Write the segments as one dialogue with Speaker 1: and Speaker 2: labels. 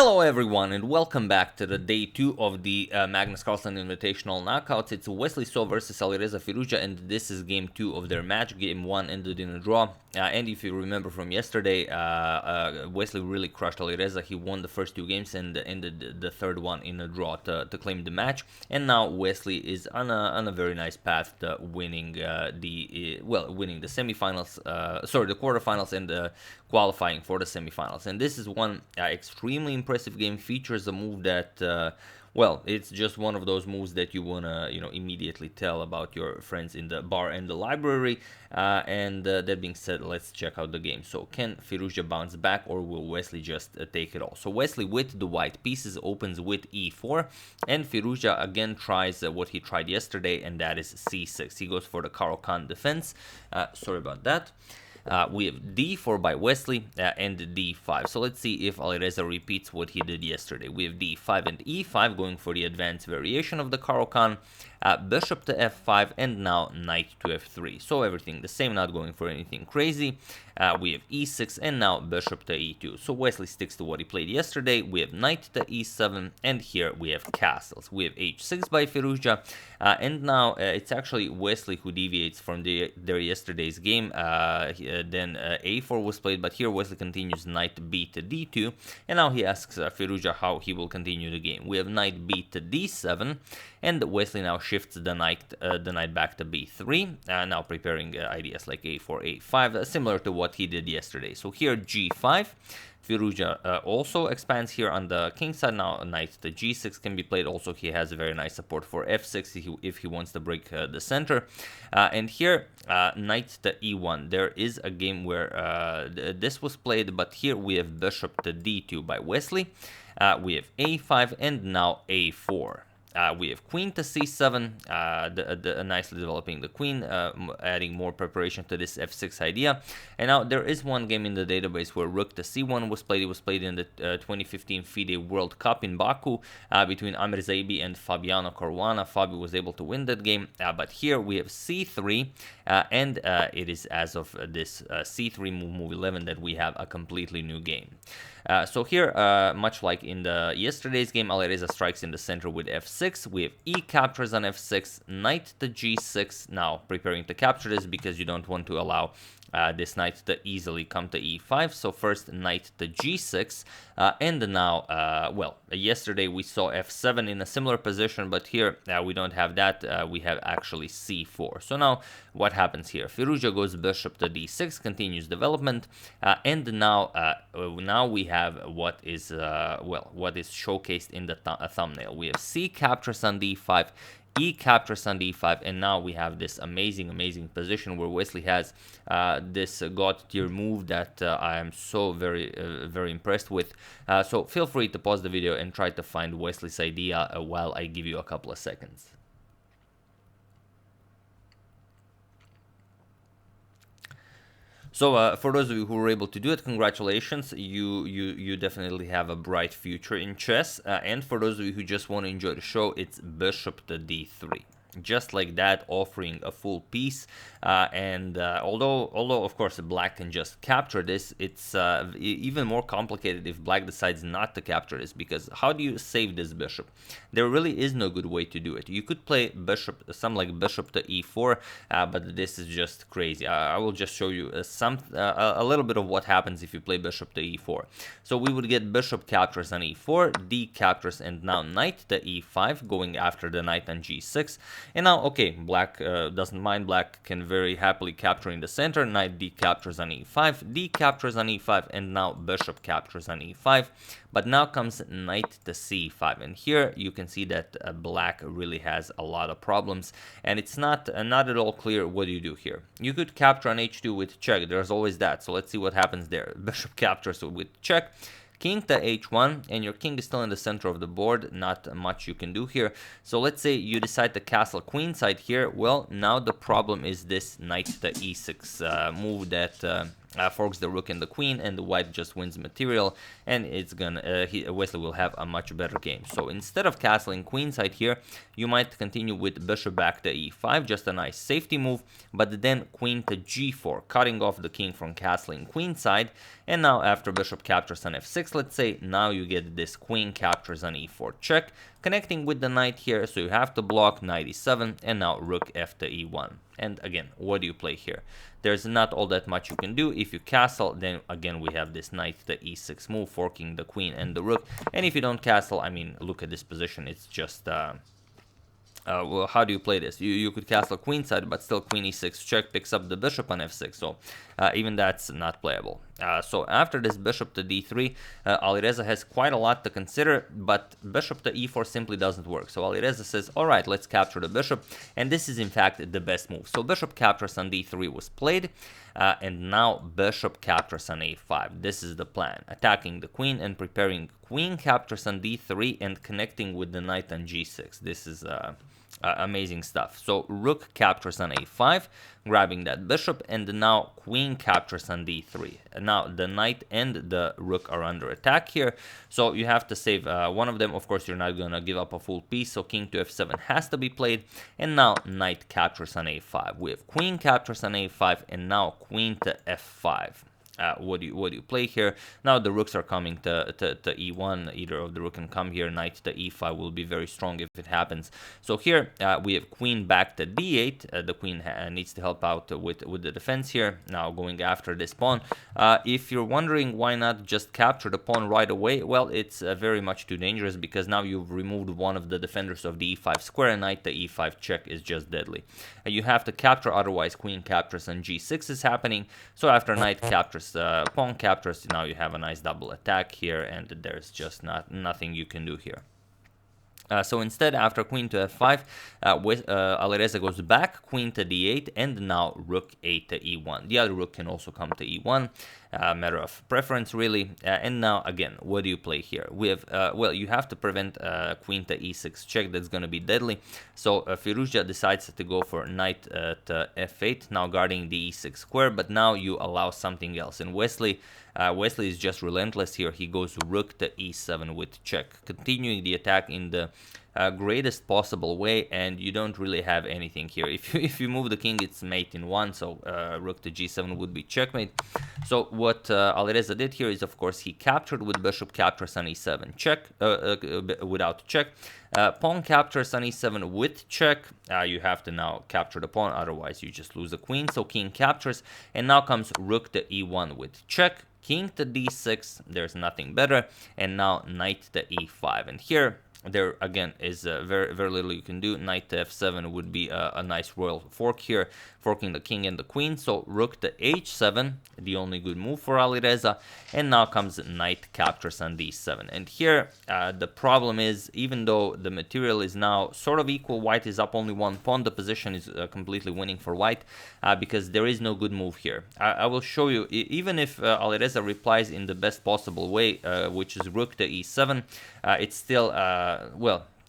Speaker 1: Hello everyone and welcome back to the day 2 of the Magnus Carlsen Invitational knockouts. It's Wesley versus Alireza Firouzja, and this is game 2 of their match. Game 1 ended in a draw. And if you remember from yesterday, Wesley really crushed Alireza. He won the first 2 games and ended the third one in a draw to claim the match. And now Wesley is on a very nice path to winning winning the semifinals, the quarterfinals and qualifying for the semifinals. And this is one extremely impressive game. Features a move that it's just one of those moves that you wanna immediately tell about your friends in the bar and the library. That being said, let's check out the game. So can Firouzja bounce back, or will Wesley just take it all? So Wesley with the white pieces opens with e4, and Firouzja again tries what he tried yesterday, and that is c6. He goes for the Caro-Kann defense. Sorry about that. We have d4 by Wesley and d5. So let's see if Alireza repeats what he did yesterday. We have d5 and e5 going for the advanced variation of the Caro-Kann. Bishop to f5 and now knight to f3. So everything the same, not going for anything crazy. We have e6 and now bishop to e2. So Wesley sticks to what he played yesterday. We have knight to e7 and here we have castles. We have h6 by Firouzja and now it's actually Wesley who deviates from their yesterday's game. Then a4 was played, but here Wesley continues knight b to d2, and now he asks Firouzja how he will continue the game. We have knight b to d7, and Wesley now shifts the knight back to b3, now preparing ideas like a4, a5, similar to what he did yesterday. So here g5. Firouzja also expands here on the king side. Now knight to g6 can be played. Also, he has very nice support for f6 if he wants to break the center. And here, knight to e1. There is a game where this was played, but here we have bishop to d2 by Wesley. We have a5 and now a4. We have queen to c7, nicely developing the queen, adding more preparation to this f6 idea. And now there is one game in the database where rook to c1 was played. It was played in the 2015 FIDE World Cup in Baku between Amir Zaibi and Fabiano Caruana. Fabio was able to win that game, but here we have c3, and it is as of this c3 move 11 that we have a completely new game. So here, much like in the yesterday's game, Alireza strikes in the center with f6. We have e captures on f6, knight to g6. Now preparing to capture this because you don't want to allow this knight to easily come to e5. So first knight to g6, and now, yesterday we saw f7 in a similar position, but here we don't have that. We have actually c4. So now what happens here? Firouzja goes bishop to d6, continues development, and now we have what is showcased in the thumbnail. We have c captures on d5, e captures on d5, and now we have this amazing position where Wesley has this god tier move that I am so very impressed with. So feel free to pause the video and try to find Wesley's idea while I give you a couple of seconds. So for those of you who were able to do it, congratulations. You definitely have a bright future in chess. And for those of you who just want to enjoy the show, it's bishop to d3. Just like that, offering a full piece. Although of course black can just capture this, it's even more complicated if black decides not to capture this, because how do you save this bishop? There really is no good way to do it. You could play something like bishop to e4, but this is just crazy. I will just show you a little bit of what happens if you play bishop to e4. So we would get bishop captures on e4, d captures, and now knight to e5, going after the knight on g6. And now, okay, black doesn't mind. Black can very happily capture in the center. Knight d captures on e5, d captures on e5, and now bishop captures on e5. But now comes knight to c5, and here you can see that black really has a lot of problems, and it's not at all clear what do you do here. You could capture on h2 with check. There's always that. So let's see what happens there. Bishop captures with check. King to h1, and your king is still in the center of the board. Not much you can do here. So let's say you decide to castle queenside here. Well, now the problem is this knight to e6 move that forks the rook and the queen, and the white just wins material, and it's gonna Wesley will have a much better game. So instead of castling queenside here, you might continue with bishop back to e5, just a nice safety move, but then queen to g4, cutting off the king from castling queenside. And now after bishop captures on f6, let's say, now you get this queen captures on e4 check, connecting with the knight here, so you have to block knight e7, and now rook f to e1. And again, what do you play here? There's not all that much you can do. If you castle, then again we have this knight to e6 move, forking the queen and the rook. And if you don't castle, I mean, look at this position, it's just well, how do you play this? You could castle queenside, but still queen e6 check picks up the bishop on f6, so even that's not playable. So after this bishop to d3, Alireza has quite a lot to consider, but bishop to e4 simply doesn't work. So Alireza says, all right, let's capture the bishop, and this is in fact the best move. So bishop captures on d3 was played, and now bishop captures on a5. This is the plan, attacking the queen and preparing queen captures on d3 and connecting with the knight on g6. This is amazing stuff. So rook captures on a5, grabbing that bishop, and now queen captures on d3. Now the knight and the rook are under attack here, so you have to save one of them. Of course, you're not gonna give up a full piece, so king to f7 has to be played, and now knight captures on a5. We have queen captures on a5, and now queen to f5. What do you play here? Now the rooks are coming to e1. Either of the rook can come here. Knight to e5 will be very strong if it happens. So here we have queen back to d8. The queen needs to help out with the defense here. Now going after this pawn. If you're wondering why not just capture the pawn right away, well, it's very much too dangerous, because now you've removed one of the defenders of the e5 square. Knight to e5 check is just deadly. You have to capture, otherwise queen captures on g6 is happening. So after knight captures, pawn captures, now you have a nice double attack here, and there's just nothing you can do here. So instead, after queen to f5, Alireza goes back, queen to d8, and now rook a to e1. The other rook can also come to e1, matter of preference really. And now again, what do you play here? We have, well, you have to prevent queen to e6 check, that's going to be deadly. So Firouzja decides to go for knight to f8, now guarding the e6 square, but now you allow something else. And Wesley is just relentless here. He goes rook to e7 with check, continuing the attack in the greatest possible way, and you don't really have anything here. If you move the king, it's mate in one, so rook to g7 would be checkmate. So what Alireza did here is, of course, he captured with bishop captures on e7 check, without check. Pawn captures on e7 with check. You have to now capture the pawn, otherwise you just lose the queen. So king captures, and now comes rook to e1 with check. King to d6, there's nothing better, and now knight to e5. And here, there again is very little you can do. Knight to f7 would be a nice royal fork here, forking the king and the queen. So rook to h7, the only good move for Alireza, and now comes knight captures on d7. And here the problem is, even though the material is now sort of equal, white is up only one pawn, the position is completely winning for white, because there is no good move here. I will show you, even if Alireza replies in the best possible way, which is rook to e7, it's still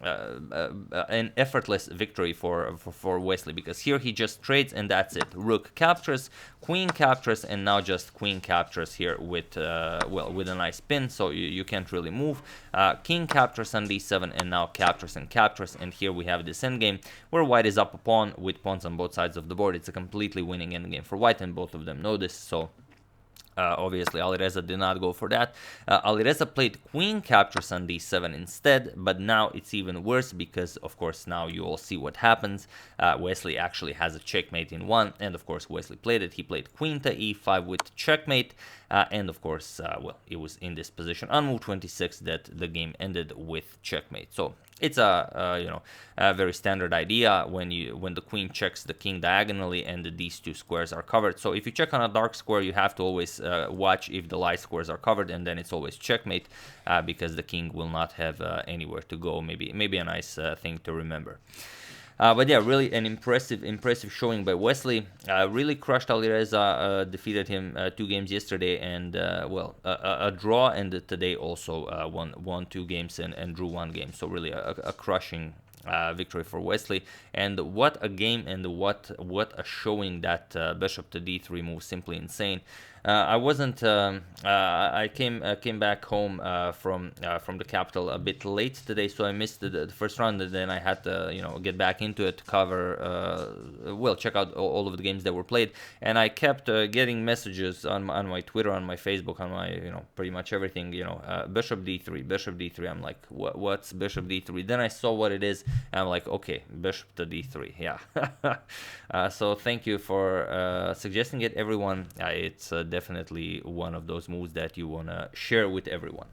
Speaker 1: an effortless victory for Wesley, because here he just trades and that's it. Rook captures, queen captures, and now just queen captures here with with a nice pin, so you can't really move. King captures on d7, and now captures and captures, and here we have this endgame where white is up a pawn with pawns on both sides of the board. It's a completely winning endgame for white, and both of them know this, so obviously Alireza did not go for that. Alireza played queen captures on d7 instead, but now it's even worse, because of course now you all see what happens. Wesley actually has a checkmate in one, and of course Wesley played it. He played queen to e5 with checkmate, and of course well, it was in this position on move 26 that the game ended with checkmate. So it's a very standard idea when the queen checks the king diagonally and these two squares are covered. So if you check on a dark square, you have to always watch if the light squares are covered, and then it's always checkmate, because the king will not have anywhere to go. Maybe a nice thing to remember. But yeah, really an impressive showing by Wesley. Really crushed Alireza, defeated him 2 games yesterday, and well, a draw, and today also won 2 games and drew 1 game. So really a crushing victory for Wesley. And what a game, and what a showing. That bishop to d3 move, simply insane. I wasn't. I came back home from the capital a bit late today, so I missed the first round, and then I had to get back into it, cover, well, check out all of the games that were played, and I kept getting messages on my Twitter, on my Facebook, on my pretty much everything. Bishop d3, Bishop d3. I'm like, what's Bishop d3? Then I saw what it is, and I'm like, okay, Bishop to d3. Yeah. So thank you for suggesting it, everyone. It's definitely one of those moves that you want to share with everyone.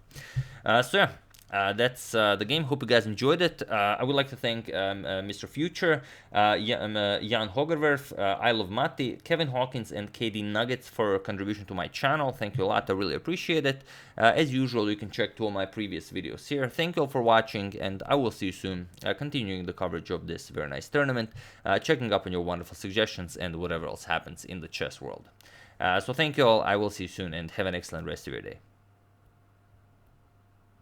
Speaker 1: So yeah. That's the game. Hope you guys enjoyed it. I would like to thank Mr. Future, Jan Hogerwerf, I Love Matti, Kevin Hawkins, and KD Nuggets for contribution to my channel. Thank you a lot. I really appreciate it. As usual, you can check 2 of my previous videos here. Thank you all for watching, and I will see you soon, continuing the coverage of this very nice tournament, checking up on your wonderful suggestions and whatever else happens in the chess world. So thank you all. I will see you soon, and have an excellent rest of your day.